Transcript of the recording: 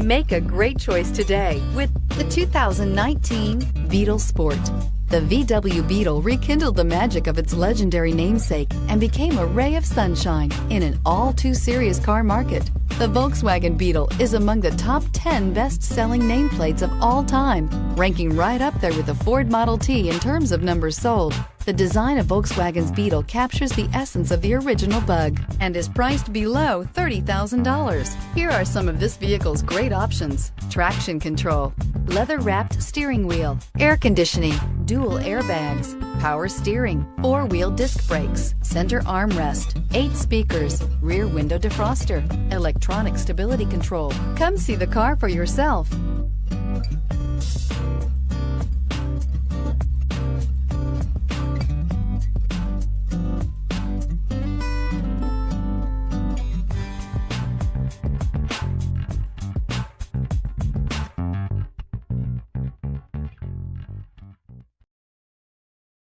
Make a great choice today with the 2019 Beetle Sport. The VW Beetle rekindled the magic of its legendary namesake and became a ray of sunshine in an all-too-serious car market. The Volkswagen Beetle is among the top 10 best-selling nameplates of all time, ranking right up there with the Ford Model T in terms of numbers sold. The design of Volkswagen's Beetle captures the essence of the original bug and is priced below $30,000. Here are some of this vehicle's great options: traction control, leather-wrapped steering wheel, air conditioning, dual airbags, power steering, four-wheel disc brakes, center armrest, 8 speakers, rear window defroster, electronic stability control. Come see the car for yourself.